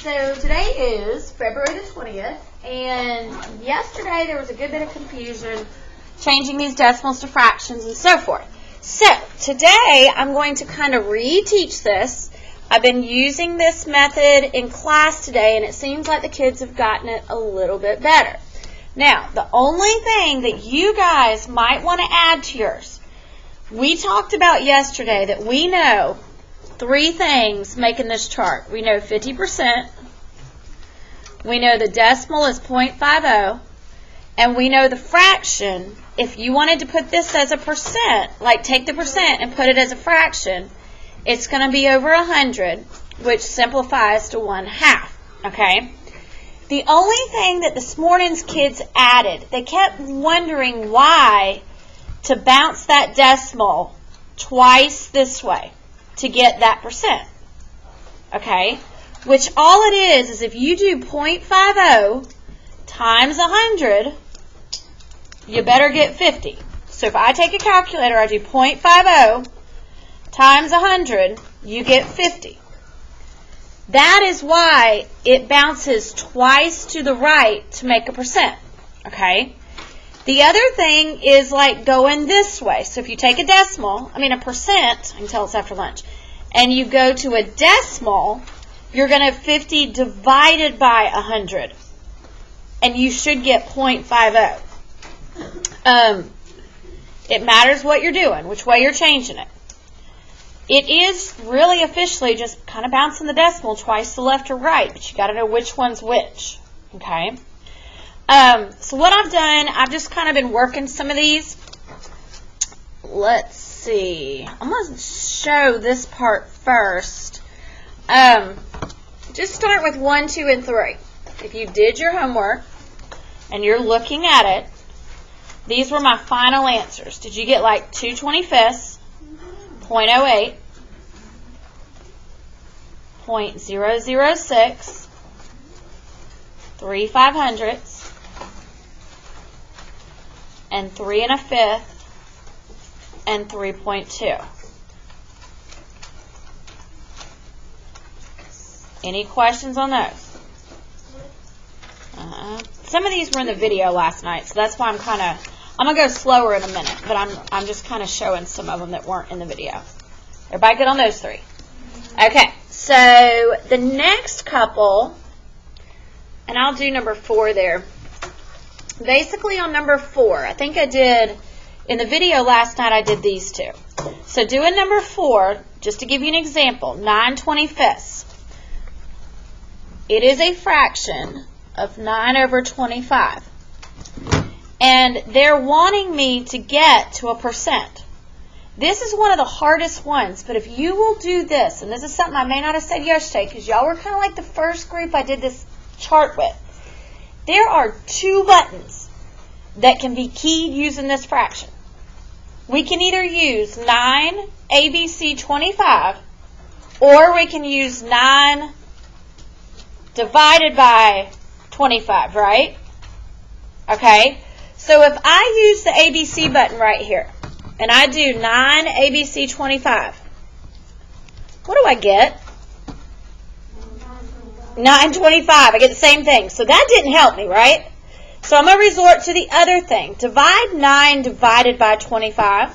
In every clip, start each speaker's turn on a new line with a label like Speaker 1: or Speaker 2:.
Speaker 1: So today is February the 20th, and yesterday there was a good bit of confusion changing these decimals to fractions and so forth. So today I'm going to kind of reteach this. I've been using this method in class today, and it seems like the kids have gotten it a little bit better. Now, the only thing that you guys might want to add to yours, we talked about yesterday that we know three things making this chart. We know 50%, we know the decimal is 0.50, and we know the fraction. If you wanted to put this as a percent, like take the percent and put it as a fraction, it's going to be over 100, which simplifies to 1/2, okay? The only thing that this morning's kids added, they kept wondering why to bounce that decimal twice this way to get that percent, okay? Which all it is if you do 0.50 times 100, you better get 50. So if I take a calculator, I do 0.50 times 100, you get 50. That is why it bounces twice to the right to make a percent, okay? The other thing is like going this way. So if you take a decimal, a percent, I can tell it's after lunch, and you go to a decimal, you're going to have 50 divided by 100, and you should get 0.50. It matters what you're doing, which way you're changing it. It is really officially just kind of bouncing the decimal twice to left or right, but you got to know which one's which, okay? So what I've done, I've just kind of been working some of these. Let's see. I'm going to show this part first. Just start with 1, 2, and 3. If you did your homework and you're looking at it, these were my final answers. Did you get like 2/25, 0.08, 0.006, 3/500ths, and 3 1/5, and 3.2. Any questions on those? Some of these were in the video last night, so that's why I'm going to go slower in a minute, but I'm just kind of showing some of them that weren't in the video. Everybody good on those three? Okay, so the next couple, and I'll do number 4 there. Basically on number 4, I think I did, in the video last night I did these two. So doing number 4, just to give you an example, 9/25. It is a fraction of 9/25. And they're wanting me to get to a percent. This is one of the hardest ones, but if you will do this, and this is something I may not have said yesterday because y'all were kind of like the first group I did this chart with. There are 2 buttons that can be keyed using this fraction. We can either use 9 ABC 25, or we can use 9 divided by 25, right? Okay, so if I use the ABC button right here, and I do 9 ABC 25, what do I get? 9/25. I get the same thing. So that didn't help me, right? So I'm going to resort to the other thing. Divide 9 divided by 25,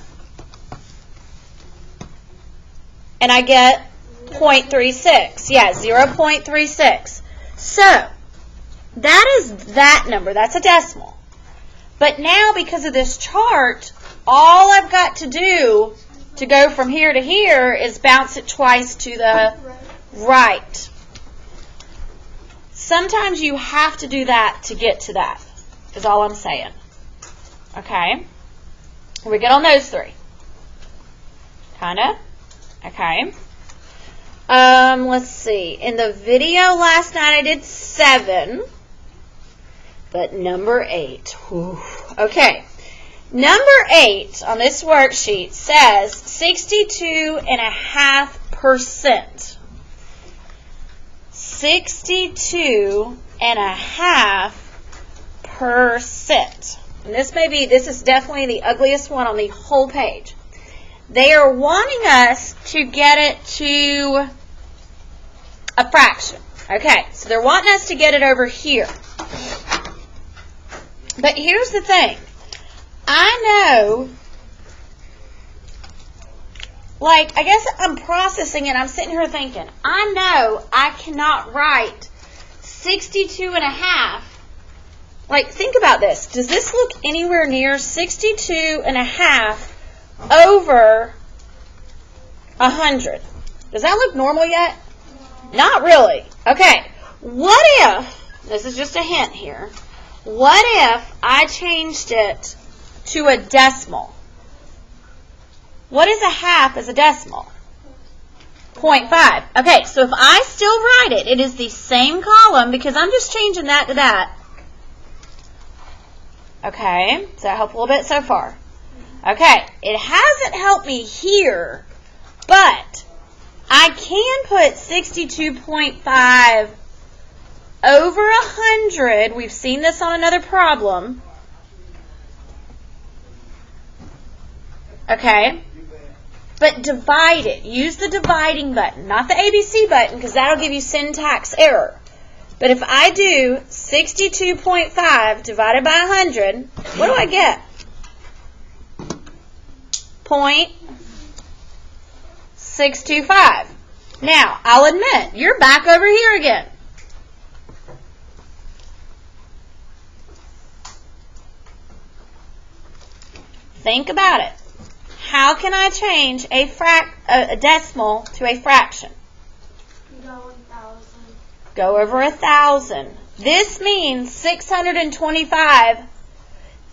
Speaker 1: and I get 0.36. Yeah, 0.36. So that is that number. That's a decimal. But now, because of this chart, all I've got to do to go from here to here is bounce it twice to the right. Sometimes you have to do that to get to that, is all I'm saying. Okay? We good on those 3? Kinda? Okay. Let's see. In the video last night I did 7, but number 8. Whew. Okay. Number 8 on this worksheet says 62.5%. 62.5%. And this is definitely the ugliest one on the whole page. They are wanting us to get it to a fraction. Okay, so they're wanting us to get it over here. But here's the thing. I know, like, I guess I'm processing it. I'm sitting here thinking, I know I cannot write 62 and a half. Like, think about this. Does this look anywhere near 62 and a half over 100? Does that look normal yet? Not really. Okay. What if, this is just a hint here, what if I changed it to a decimal? What is a half as a decimal? 0.5. Okay, so if I still write it, it is the same column because I'm just changing that to that. Okay, does that help a little bit so far? Okay, it hasn't helped me here, but I can put 62.5 over 100. We've seen this on another problem. Okay, but divide it. Use the dividing button, not the ABC button, because that'll give you syntax error. But if I do 62.5 divided by 100, what do I get? 0.625. Now, I'll admit, you're back over here again. Think about it. How can I change a decimal to a fraction? Go over 1,000. This means 625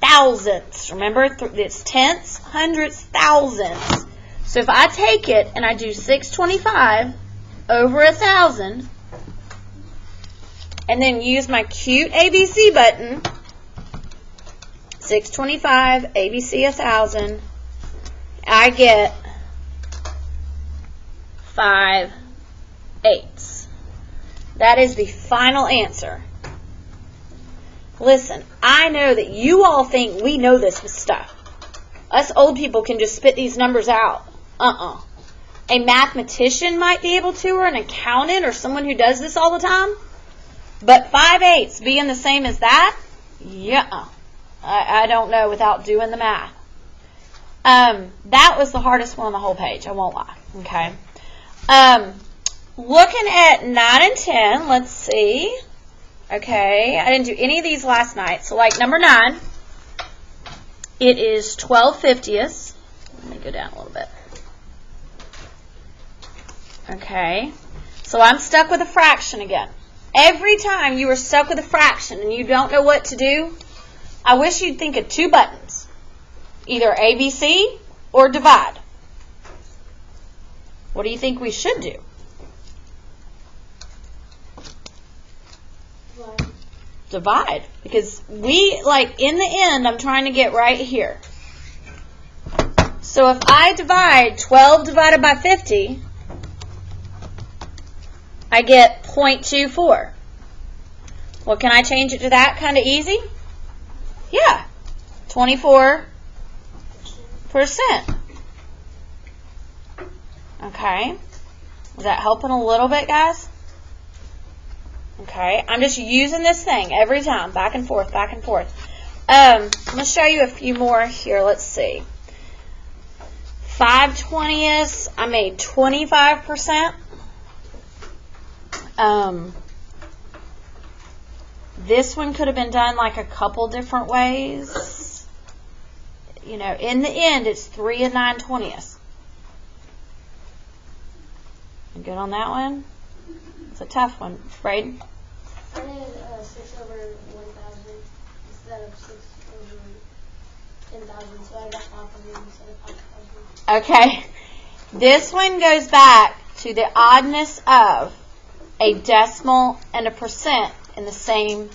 Speaker 1: thousandths. Remember, it's tenths, hundredths, thousandths. So if I take it and I do 625 over 1,000, and then use my cute ABC button, 625 ABC 1,000, I get 5/8. That is the final answer. Listen, I know that you all think we know this stuff. Us old people can just spit these numbers out. A mathematician might be able to, or an accountant, or someone who does this all the time. But 5/8 being the same as that? Yeah. I don't know without doing the math. That was the hardest one on the whole page. I won't lie. Okay. Looking at 9 and 10, let's see. Okay, I didn't do any of these last night. So like number 9, it is 12/50ths. Let me go down a little bit. Okay, so I'm stuck with a fraction again. Every time you are stuck with a fraction and you don't know what to do, I wish you'd think of 2 buttons. Either ABC or divide. What do you think we should do? Divide. Because we, like, in the end, I'm trying to get right here. So if I divide 12 divided by 50, I get 0.24. Well, can I change it to that kind of easy? Yeah. 24%. Okay. Is that helping a little bit, guys? Okay. I'm just using this thing every time. Back and forth, back and forth. I'm going to show you a few more here. Let's see. 5/20ths, I made 25%. This one could have been done like a couple different ways. You know, in the end, it's 3 9/20ths. You good on that one? It's a tough one. Braden?
Speaker 2: I did 6 over 1,000 instead of 6 over 10,000, so I got 500 instead of 5,000.
Speaker 1: Okay. This one goes back to the oddness of a decimal and a percent in the same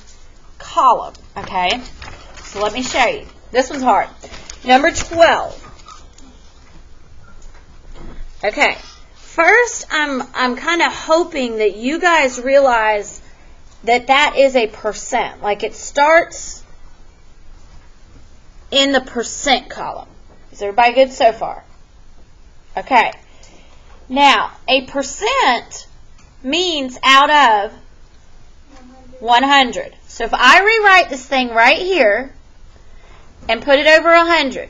Speaker 1: column. Okay? So let me show you. This one's hard. Number 12. Okay. First, I'm kind of hoping that you guys realize that that is a percent. Like it starts in the percent column. Is everybody good so far? Okay. Now, a percent means out of 100. So if I rewrite this thing right here and put it over 100,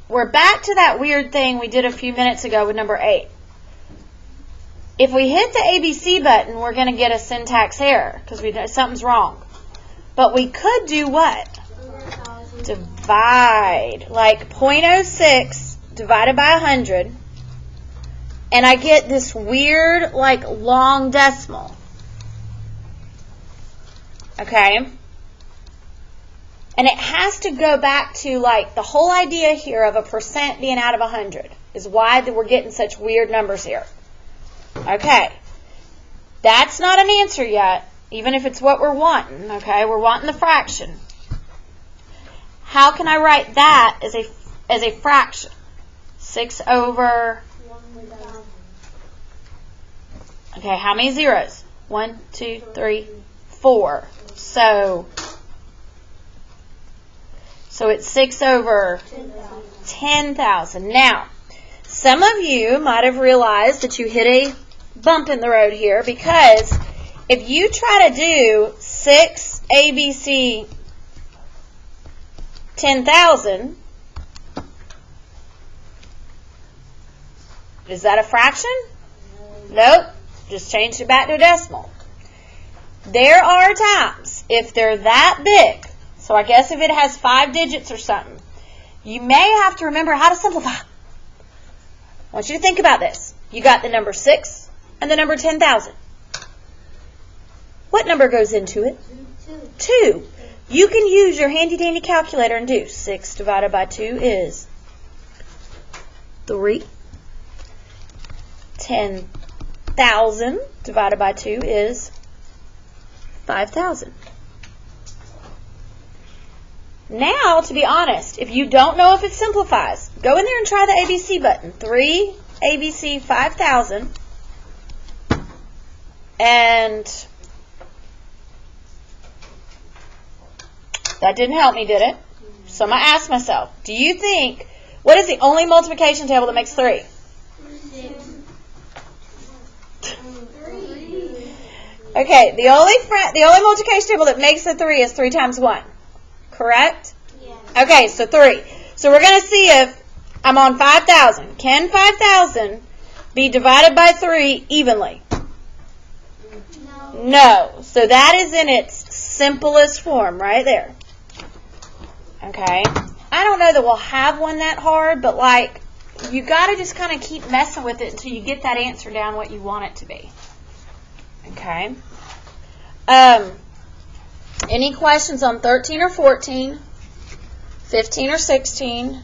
Speaker 1: we're back to that weird thing we did a few minutes ago with number 8. If we hit the ABC button, we're going to get a syntax error because something's wrong. But we could do what? Divide. Like 0.06 divided by 100. And I get this weird, like, long decimal. Okay? And it has to go back to, like, the whole idea here of a percent being out of 100 is why we're getting such weird numbers here. Okay. That's not an answer yet, even if it's what we're wanting. Okay? We're wanting the fraction. How can I write that as a fraction? 6 over... Okay, how many zeros? 1, 2, 3, 4. So it's 6 over 10,000. Now, some of you might have realized that you hit a bump in the road here because if you try to do 6 ABC 10,000, is that a fraction? Nope. Just change it back to a decimal. There are times, if they're that big, so I guess if it has 5 digits or something, you may have to remember how to simplify. I want you to think about this. You got the number 6 and the number 10,000. What number goes into it? 2. You can use your handy-dandy calculator and do 6 divided by 2 is 3. 10,000 divided by 2 is 5,000. Now, to be honest, if you don't know if it simplifies, go in there and try the ABC button. 3 ABC 5,000. And that didn't help me, did it? So I'm going to ask myself, do you think, what is the only multiplication table that makes 3? Okay, the only multiplication table that makes a 3 is 3 times 1. Correct? Yeah. Okay, so 3. So we're going to see if I'm on 5,000. Can 5,000 be divided by 3 evenly? No. So that is in its simplest form right there. Okay. I don't know that we'll have one that hard, but like you got to just kind of keep messing with it until you get that answer down what you want it to be. Okay. Any questions on 13 or 14, 15 or 16?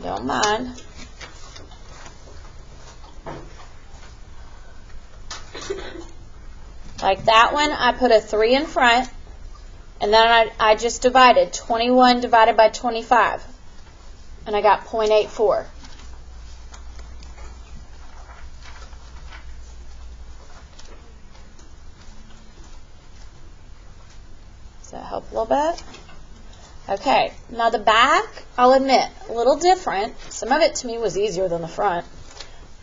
Speaker 1: Don't mind. Like that one, I put a 3 in front, and then I just divided 21 divided by 25, and I got 0.84. Does that help a little bit? Okay, now the back, I'll admit, a little different. Some of it to me was easier than the front.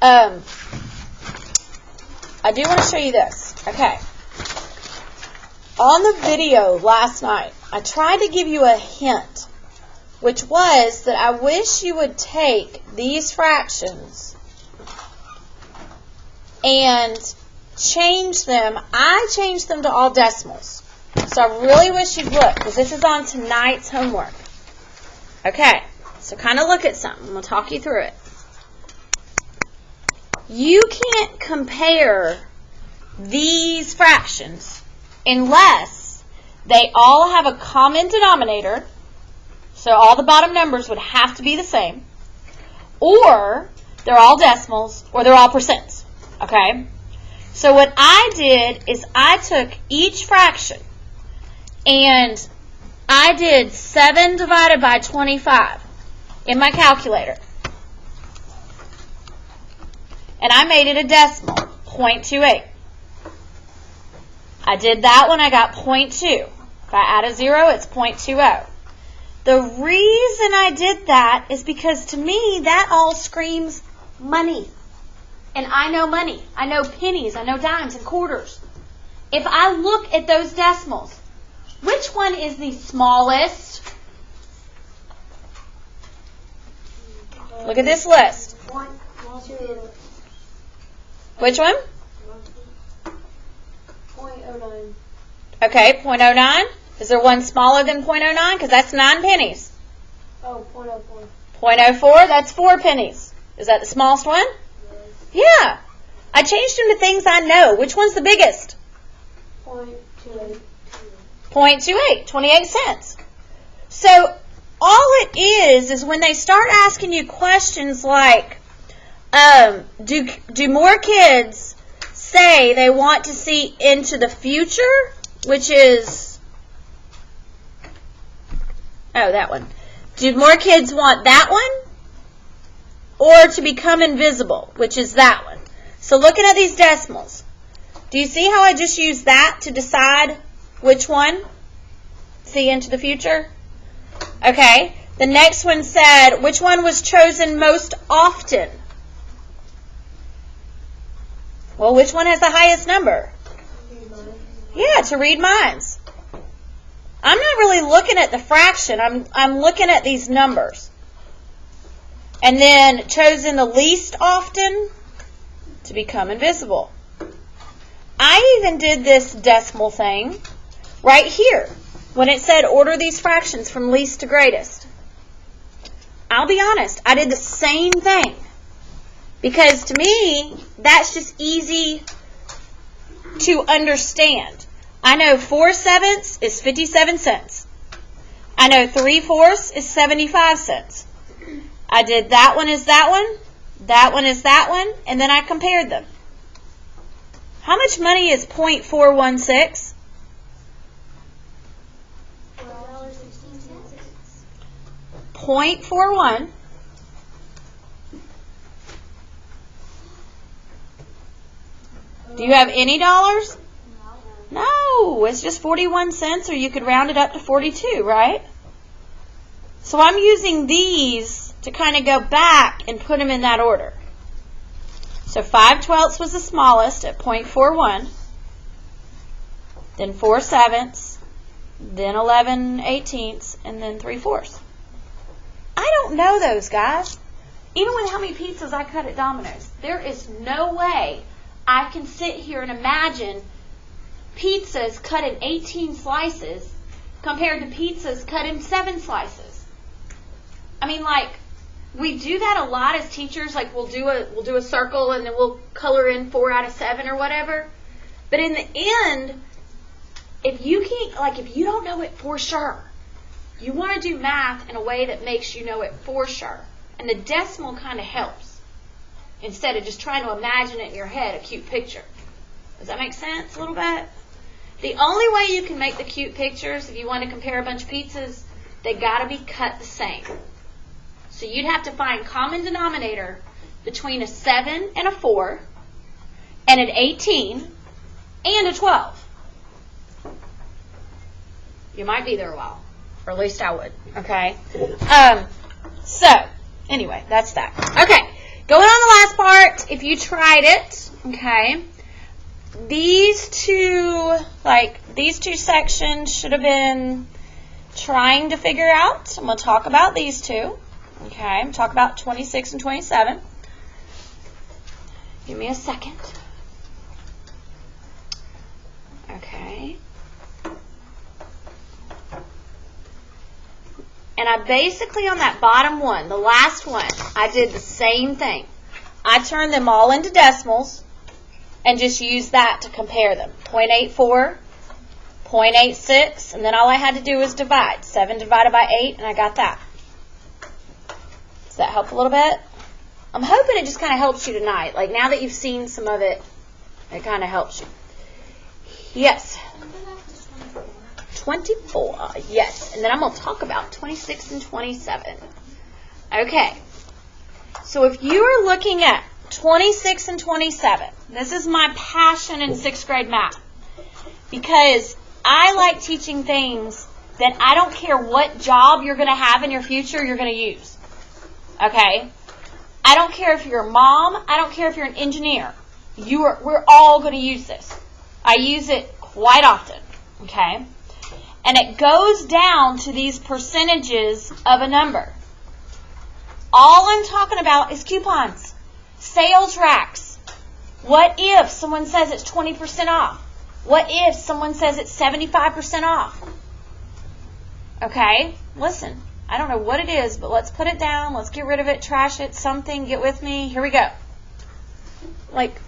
Speaker 1: I do want to show you this. Okay. On the video last night, I tried to give you a hint, which was that I wish you would take these fractions and change them. I changed them to all decimals. So I really wish you'd look, because this is on tonight's homework. Okay, so kind of look at something. I'm going to talk you through it. You can't compare these fractions unless they all have a common denominator, so all the bottom numbers would have to be the same, or they're all decimals, or they're all percents. Okay? So what I did is I took each fraction and I did 7 divided by 25 in my calculator. And I made it a decimal, 0.28. I did that one, I got 0.2. If I add a 0, it's 0.20. The reason I did that is because to me, that all screams money. And I know money. I know pennies. I know dimes and quarters. If I look at those decimals, which one is the smallest? Look at this list. Which one?
Speaker 2: 0.09.
Speaker 1: Okay, 0.09. Is there one smaller than 0.09? Because that's 9 pennies.
Speaker 2: Oh, 0.04.
Speaker 1: 0.04, that's 4 pennies. Is that the smallest one? Yeah. I changed them to things I know. Which one's the biggest?
Speaker 2: 0.28.
Speaker 1: 0.28, 28 cents. So all it is when they start asking you questions like, do more kids say they want to see into the future, which is, that one. Do more kids want that one? Or to become invisible, which is that one. So looking at these decimals, do you see how I just used that to decide which one? See into the future? Okay. The next one said, which one was chosen most often? Well, which one has the highest number? Yeah, to read minds. I'm not really looking at the fraction. I'm looking at these numbers. And then chosen the least often to become invisible. I even did this decimal thing right here when it said order these fractions from least to greatest. I'll be honest, I did the same thing. Because to me, that's just easy to understand. I know 4/7 is 57 cents. I know 3/4 is 75 cents. I did that one is that one is that one, and then I compared them. How much money is 0.416?
Speaker 2: $12.16.
Speaker 1: 0.41. Do you have any dollars? No, it's just 41 cents, or you could round it up to 42, right? So I'm using these to kind of go back and put them in that order. So 5/12 was the smallest at 0.41, then 4/7, then 11/18, and then 3/4. I don't know those, guys. Even with how many pizzas I cut at Domino's, there is no way I can sit here and imagine pizzas cut in 18 slices compared to pizzas cut in 7 slices. I mean, like, we do that a lot as teachers. Like, we'll do a circle and then we'll color in 4 out of 7 or whatever. But in the end, if you don't know it for sure, you want to do math in a way that makes you know it for sure. And the decimal kind of helps, instead of just trying to imagine it in your head, a cute picture. Does that make sense a little bit? The only way you can make the cute pictures, if you want to compare a bunch of pizzas, they got to be cut the same. So you'd have to find common denominator between a 7 and a 4, and an 18, and a 12. You might be there a while, or at least I would, okay? So, anyway, that's that. Okay, going on the last part, if you tried it, okay, these two sections should have been trying to figure out. I'm going to talk about these two. Okay, talk about 26 and 27. Give me a second. Okay. And I basically, on that bottom one, the last one, I did the same thing. I turned them all into decimals and just used that to compare them. 0.84, 0.86, and then all I had to do was divide. 7 divided by 8, and I got that. Does that help a little bit? I'm hoping it just kind of helps you tonight. Like, now that you've seen some of it, it kind of helps you. Yes. 24. Yes. And then I'm going to talk about 26 and 27. Okay. So if you are looking at 26 and 27, this is my passion in 6th grade math. Because I like teaching things that I don't care what job you're going to have in your future, you're going to use. Okay? I don't care if you're a mom. I don't care if you're an engineer. We're all going to use this. I use it quite often, okay? And it goes down to these percentages of a number. All I'm talking about is coupons, sales racks. What if someone says it's 20% off? What if someone says it's 75% off? Okay, listen, I don't know what it is, but let's put it down. Let's get rid of it, trash it, something. Get with me. Here we go. Like,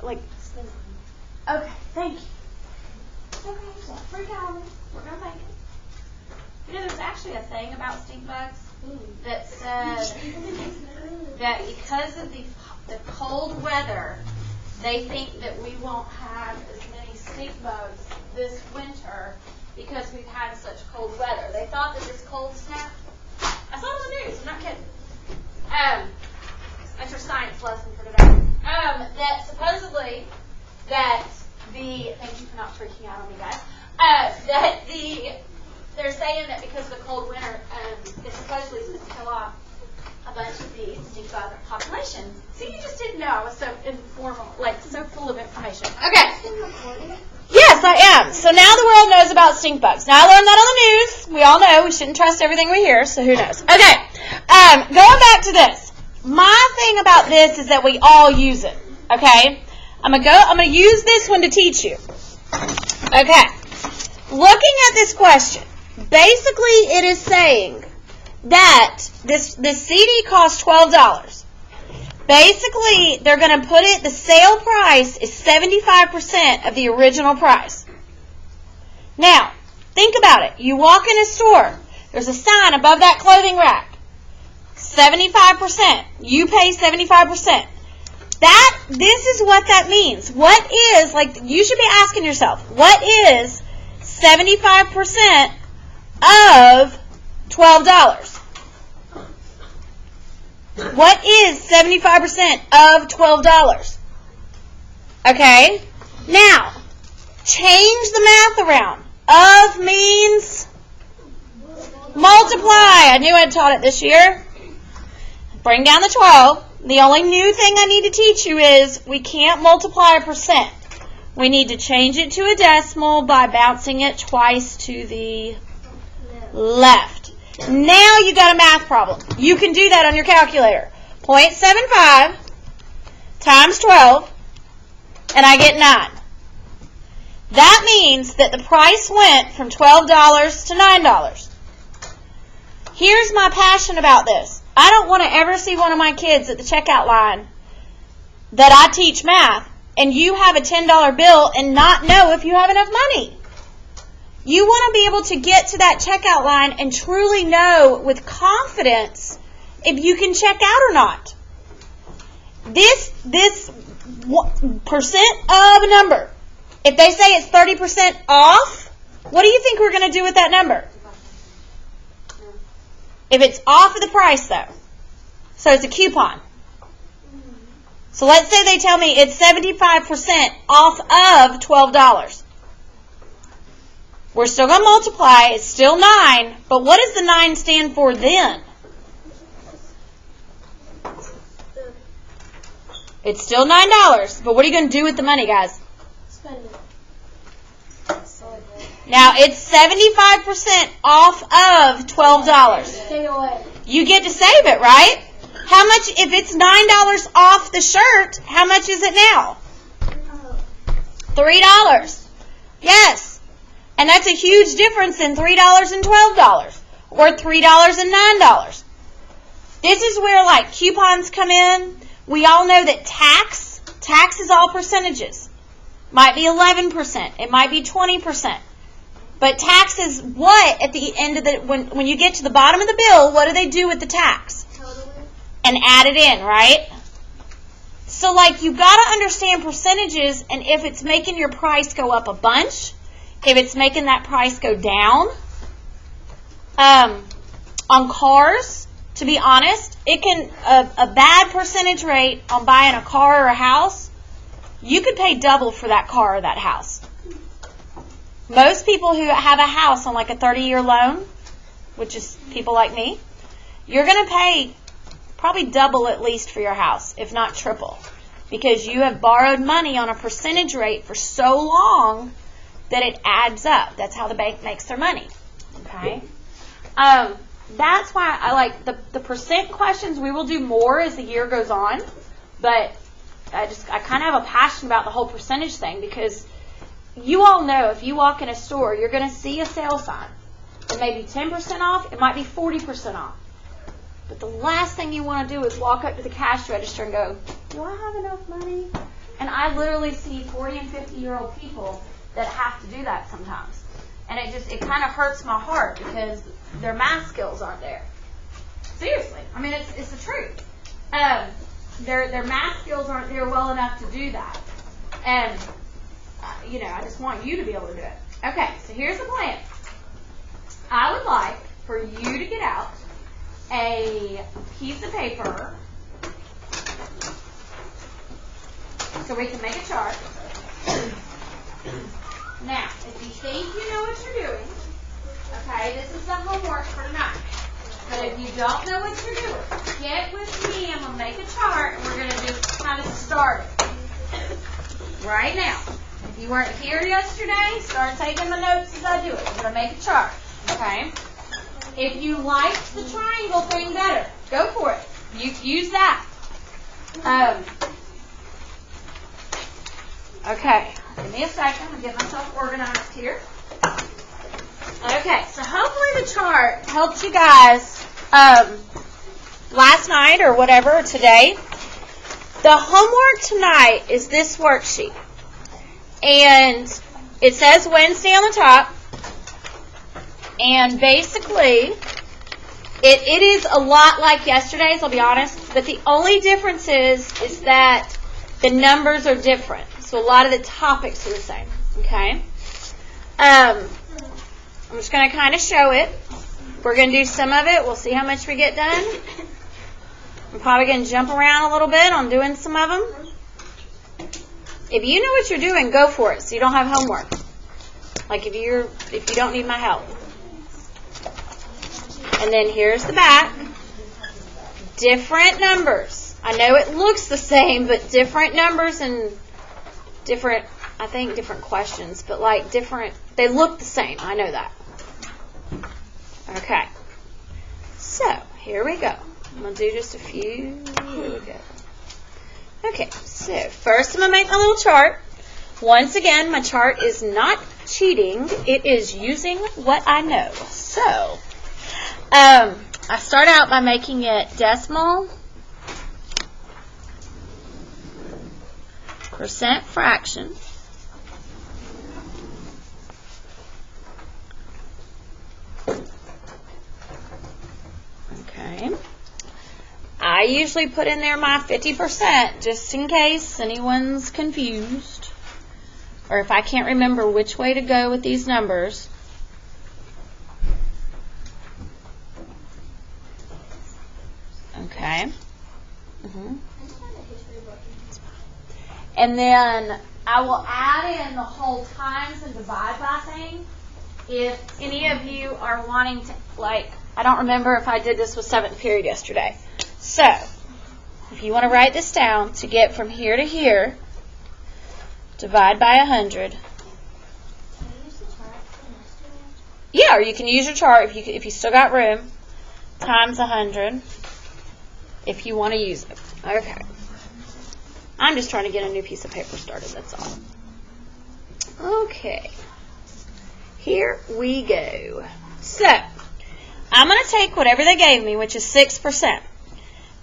Speaker 1: okay, thank you. Okay, don't freak out. We're going to make it. You know, there's actually a thing about stink bugs that said that because of the cold weather, they think that we won't have as many stink bugs this winter because we've had such cold weather. They thought that this cold snap, I saw it on the news, I'm not kidding. That's your science lesson for today. That supposedly thank you for not freaking out on me, guys. They're saying that because of the cold winter, it supposedly is going to kill off a bunch of the stink bug population. See, you just didn't know. I was so informal, so full of information. Okay. Yes, I am. So now the world knows about stink bugs. Now I learned that on the news. We all know we shouldn't trust everything we hear, so who knows? Okay. Going back to this. My thing about this is that we all use it. Okay? I'm gonna use this one to teach you. Okay. Looking at this question, basically it is saying that this CD costs $12. Basically, they're going to put it, the sale price is 75% of the original price. Now, think about it. You walk in a store, there's a sign above that clothing rack. 75%. You pay 75%. This is what that means. What is, you should be asking yourself, what is 75% of $12? What is 75% of $12? Okay? Now, change the math around. Of means multiply. I knew I'd taught it this year. Bring down the 12. The only new thing I need to teach you is we can't multiply a percent. We need to change it to a decimal by bouncing it twice to the left. Now you got a math problem. You can do that on your calculator. 0.75 times 12, and I get 9. That means that the price went from $12 to $9. Here's my passion about this. I don't want to ever see one of my kids at the checkout line that I teach math, and you have a $10 bill and not know if you have enough money. You want to be able to get to that checkout line and truly know with confidence if you can check out or not. This percent of a number, if they say it's 30% off, what do you think we're going to do with that number? If it's off of the price, though. So it's a coupon. So let's say they tell me it's 75% off of $12. We're still going to multiply. It's still 9. But what does the 9 stand for then? It's still $9. But what are you going to do with the money, guys?
Speaker 2: Spend it.
Speaker 1: Now, it's 75% off of $12.
Speaker 2: Take it away.
Speaker 1: You get to save it, right? How much, if it's $9 off the shirt, how much is it now? $3. Yes. And that's a huge difference in $3 and $12 or $3 and $9. This is where coupons come in. We all know that tax is all percentages. Might be 11%. It might be 20%. But tax is what at the end of when you get to the bottom of the bill, what do they do with the tax?
Speaker 2: Totally.
Speaker 1: And add it in, right? So you got to understand percentages, and if it's making your price go up a bunch, if it's making that price go down. On cars, to be honest, it can a bad percentage rate on buying a car or a house, you could pay double for that car or that house. Most people who have a house on a 30-year loan, which is people like me, you're going to pay probably double at least for your house, if not triple, because you have borrowed money on a percentage rate for so long that it adds up. That's how the bank makes their money. Okay? That's why I like the percent questions. We will do more as the year goes on, but I kind of have a passion about the whole percentage thing, because you all know if you walk in a store, you're going to see a sale sign. It may be 10% off. It might be 40% off. But the last thing you want to do is walk up to the cash register and go, do I have enough money? And I literally see 40 and 50-year-old people that have to do that sometimes. And it kind of hurts my heart because their math skills aren't there. Seriously. I mean, it's the truth. Their math skills aren't there well enough to do that. And, I just want you to be able to do it. Okay, so here's the plan. I would like for you to get out a piece of paper so we can make a chart. Now, if you think you know what you're doing, okay, this is the homework for tonight. But if you don't know what you're doing, get with me. I'm going to make a chart, and we're going to just kind of start it right now. If you weren't here yesterday, start taking the notes as I do it. We're going to make a chart, okay? If you like the triangle thing better, go for it. You use that. Okay, give me a second. I'm going to get myself organized here. Okay, so hopefully the chart helped you guys last night or whatever, or today. The homework tonight is this worksheet. And it says Wednesday on the top. And basically, it is a lot like yesterday's, I'll be honest. But the only difference is that the numbers are different. So a lot of the topics are the same. Okay? I'm just going to kind of show it. We're going to do some of it. We'll see how much we get done. I'm probably going to jump around a little bit on doing some of them. If you know what you're doing, go for it so you don't have homework. Like if you don't need my help. And then here's the back. Different numbers. I know it looks the same, but different numbers and different questions, but like different, they look the same. I know that. Okay. So, here we go. I'm going to do just a few. Here we go. Okay, so first I'm going to make my little chart. Once again, my chart is not cheating. It is using what I know. So, I start out by making it decimal, percent fraction, okay. I usually put in there my 50% just in case anyone's confused or if I can't remember which way to go with these numbers. Okay. And then I will add in the whole times and divide by thing. If any of you are wanting to, like, I don't remember if I did this with 7th period yesterday. So, if you want to write this down, to get from here to here, divide by 100. Yeah, or you can use your chart if you still got room. Times 100. If you want to use it. Okay. I'm just trying to get a new piece of paper started, that's all. Okay. Here we go. So, I'm going to take whatever they gave me, which is 6%.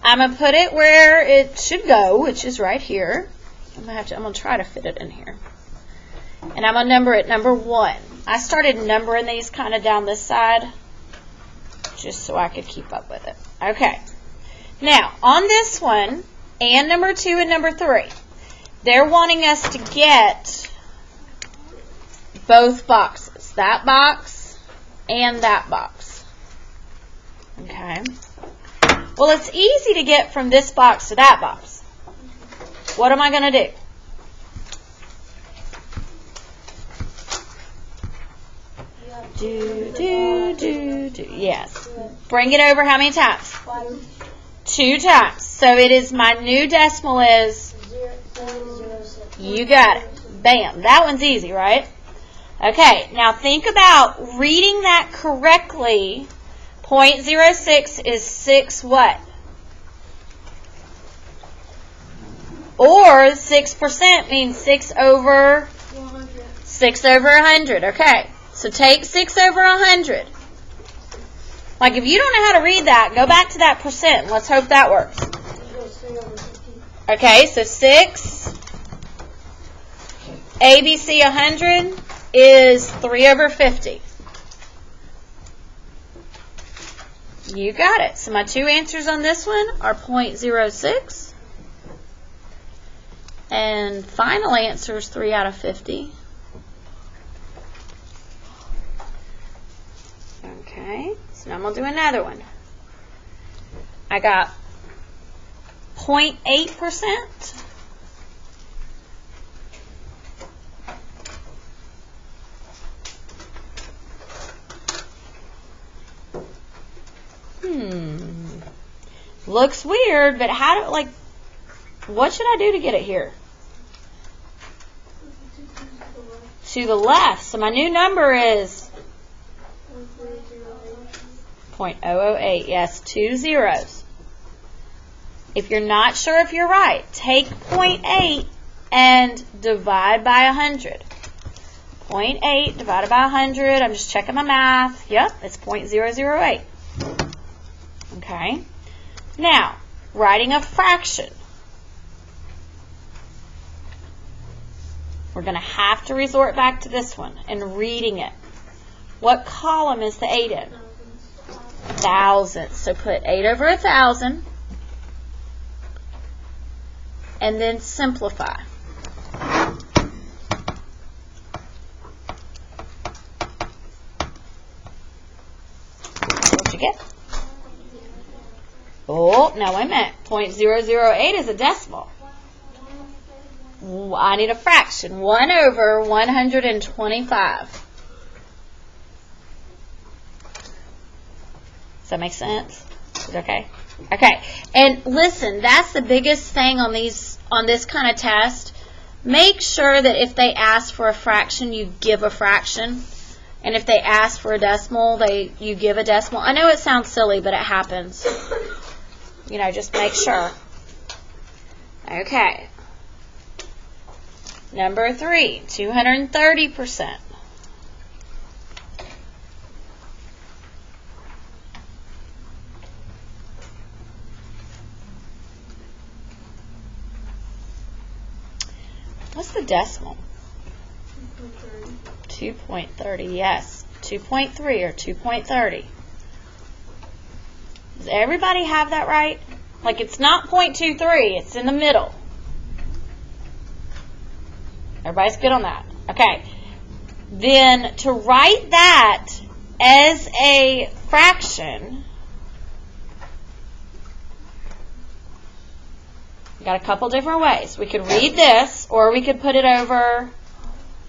Speaker 1: I'm going to put it where it should go, which is right here. I'm going to try to fit it in here. And I'm going to number it number 1. I started numbering these kind of down this side just so I could keep up with it. Okay. Now, on this one, and number 2 and number 3, they're wanting us to get both boxes. That box and that box. Okay. Well, it's easy to get from this box to that box. What am I going to do? Do. Yes. Bring it over how many times? 2 times. So it is, my new decimal is,
Speaker 2: 0.06.
Speaker 1: you got it. Bam. That one's easy, right? Okay, now think about reading that correctly. 0.06 is 6 what? Or 6% means 6 over
Speaker 2: 100.
Speaker 1: 6 over 100. Okay, so take 6 over 100. Like if you don't know how to read that, go back to that percent. Let's hope that works.
Speaker 2: Equals 3 over 50.
Speaker 1: Okay, so 6 ABC 100 is 3 over 50. You got it. So my 2 answers on this one are 0.06. And final answer is 3 out of 50. Okay, so now I'm going to do another one. I got 0.8%. Looks weird, but how do, like, what should I do to get it here? To the left. So my new number is 0.008. Yes, 2 zeros. If you're not sure if you're right, take 0.8 and divide by 100. 0.8 divided by 100. I'm just checking my math. Yep, it's 0.008. Okay. Now, writing a fraction. We're going to have to resort back to this one and reading it. What column is the 8 in? Thousandths. So put 8 over 1,000 and then simplify. What'd you get? Oh, now wait a minute. 0.008 is a decimal. I need a fraction. 1 over 125. Does that make sense? Is it okay? Okay. And listen, that's the biggest thing on this kind of test. Make sure that if they ask for a fraction, you give a fraction. And if they ask for a decimal, you give a decimal. I know it sounds silly, but it happens. You know, just make sure. Okay. Number 3, 230%. What's the decimal? 2.30, yes. 2.3 or 2.30. Does everybody have that right? Like it's not 0.23, it's in the middle. Everybody's good on that? Okay. Then to write that as a fraction, we got a couple different ways. We could read this, or we could put it over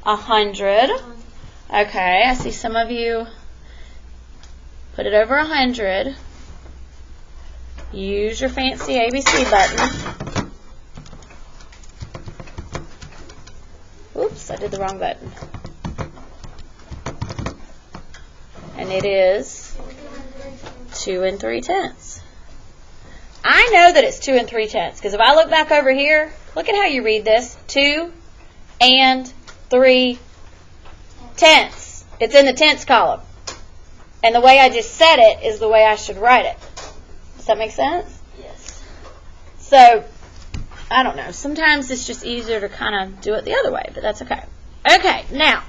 Speaker 1: 100. Okay, I see some of you put it over 100. Use your fancy ABC button. Oops, I did the wrong button. And it is 2 3/10. I know that it's 2 3/10 because if I look back over here, look at how you read this. 2 3/10. It's in the tenths column. And the way I just said it is the way I should write it. Does that make sense?
Speaker 2: Yes.
Speaker 1: So, I don't know. Sometimes it's just easier to kind of do it the other way, but that's okay. Okay, now,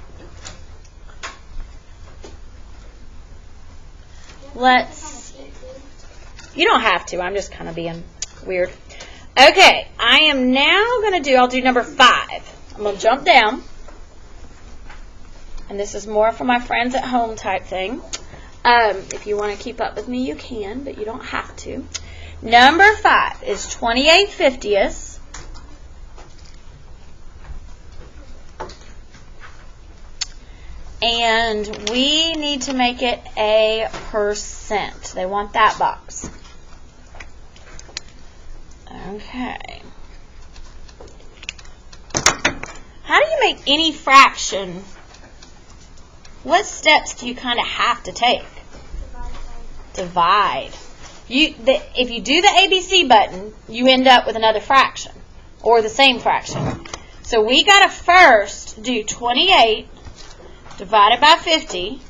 Speaker 1: you don't have to. I'm just kind of being weird. Okay, I am now going to I'll do number 5. I'm going to jump down. And this is more for my friends at home type thing. If you want to keep up with me, you can, but you don't have to. Number 5 is 28/50ths. And we need to make it a percent. They want that box. Okay. How do you make any fraction? What steps do you kind of have to take? Divide. If you do the ABC button, you end up with another fraction or the same fraction. So we got to first do 28 divided by 50.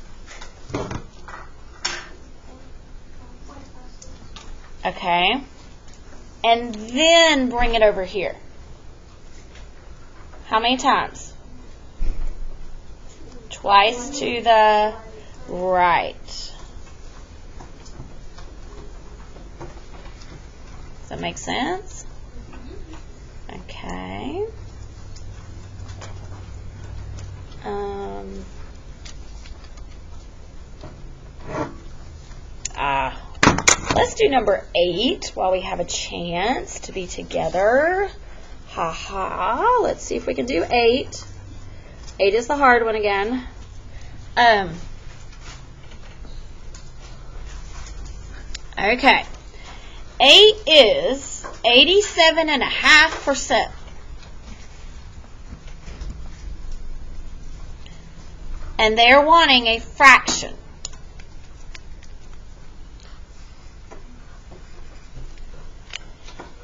Speaker 1: Okay. And then bring it over here. How many times? Twice to the right. Does that make sense? Okay. Let's do number 8 while we have a chance to be together. Ha ha. Let's see if we can do 8. 8 is the hard one again. Okay. 8 is 87.5%. And they're wanting a fraction.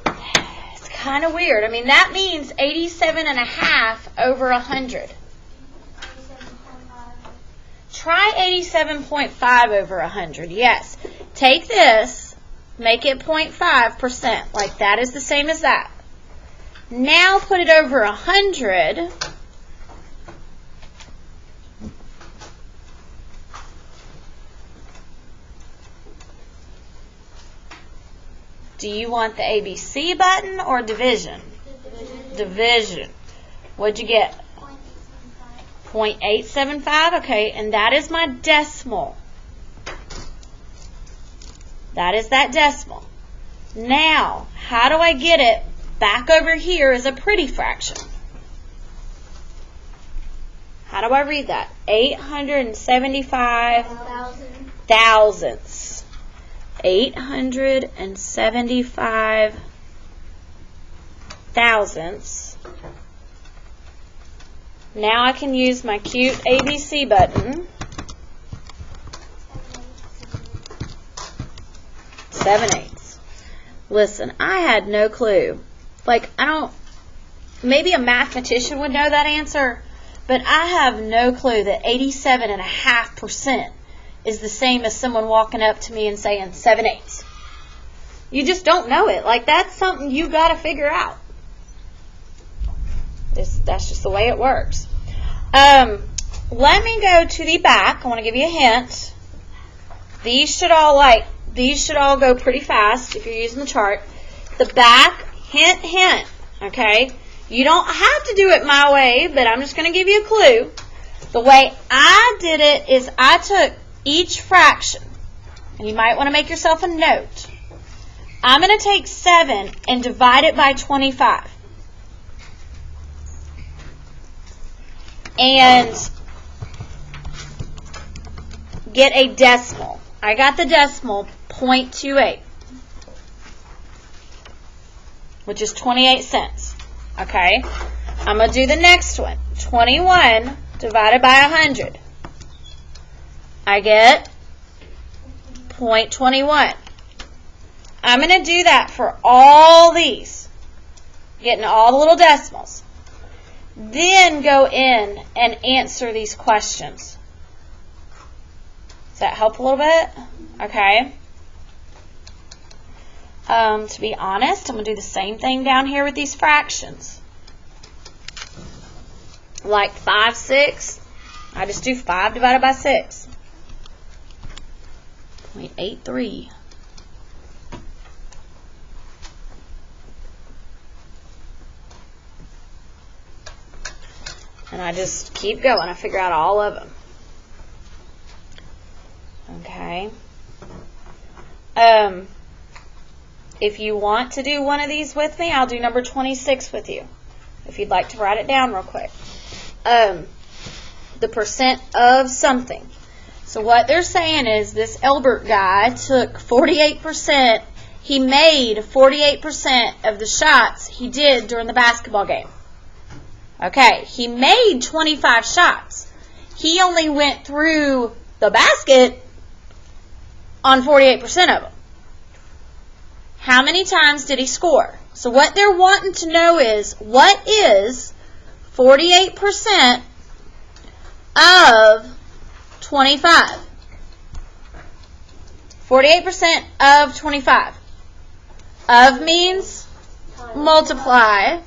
Speaker 1: It's kind of weird. I mean, that means 87.5 over 100. Try 87.5 over 100. Yes. Take this, make it 0.5%. Like that is the same as that. Now put it over 100. Do you want the ABC button or division? Division. What'd you get? 0.875. Okay, and that is my decimal. That is that decimal. Now, how do I get it back over here as a pretty fraction? How do I read that? 875 thousandths. 875 thousandths. Now I can use my cute ABC button. 7/8. Listen, I had no clue. Like, maybe a mathematician would know that answer, but I have no clue that 87.5% is the same as someone walking up to me and saying 7/8. You just don't know it. Like, that's something you got to figure out. That's just the way it works. Let me go to the back. I want to give you a hint. These should all go pretty fast if you're using the chart. The back, hint, hint. Okay? You don't have to do it my way, but I'm just going to give you a clue. The way I did it is I took each fraction, and you might want to make yourself a note. I'm going to take 7 and divide it by 25. And get a decimal. I got the decimal 0.28, which is 28 cents. Okay? I'm going to do the next one. 21 divided by 100. I get 0.21. I'm going to do that for all these, getting all the little decimals. Then go in and answer these questions. Does that help a little bit? Okay. To be honest, I'm going to do the same thing down here with these fractions. Like 5/6, I just do 5 divided by 6. 0.83. And I just keep going. I figure out all of them. Okay. If you want to do one of these with me, I'll do number 26 with you. If you'd like to write it down real quick. The percent of something. So what they're saying is this Elbert guy took 48% he made 48% of the shots he did during the basketball game. Okay, he made 25 shots. He only went through the basket on 48% of them. How many times did he score? So what they're wanting to know is, what is 48% of 25? 48% of 25. Of means multiply.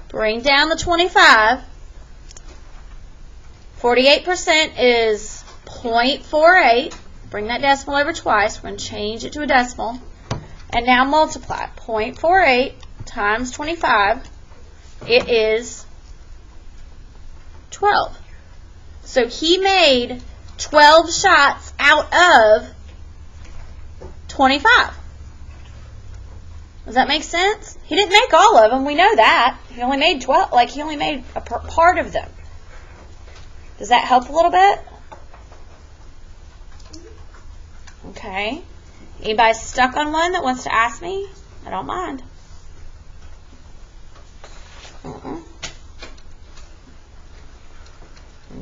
Speaker 1: Bring down the 25. 48% is 0.48. Bring that decimal over twice. We're going to change it to a decimal. And now multiply. 0.48 times 25. It is 12. So he made 12 shots out of 25. Does that make sense? He didn't make all of them. We know that. He only made 12. Like, he only made a part of them. Does that help a little bit? Okay. Anybody stuck on one that wants to ask me? I don't mind.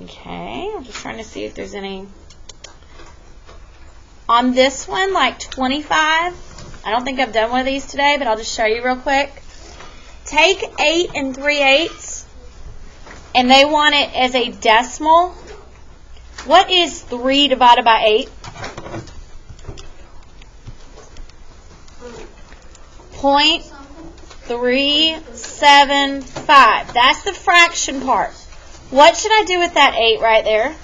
Speaker 1: Okay. I'm just trying to see if there's any. On this one, like 25, I don't think I've done one of these today, but I'll just show you real quick. Take 8 3/8, and they want it as a decimal. What is 3 divided by 8? 0.375. That's the fraction part. What should I do with that 8 right there?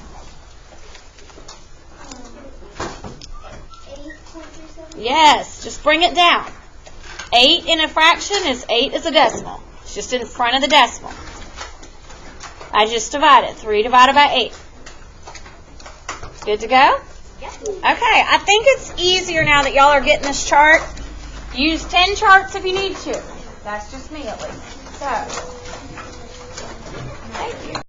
Speaker 2: 8.37?
Speaker 1: Yes, just bring it down. 8 in a fraction is 8 as a decimal. It's just in front of the decimal. I just divided. 3 divided by 8. Good to go?
Speaker 2: Yes.
Speaker 1: Okay, I think it's easier now that y'all are getting this chart. Use 10 charts if you need to. That's just me at least. So, thank you.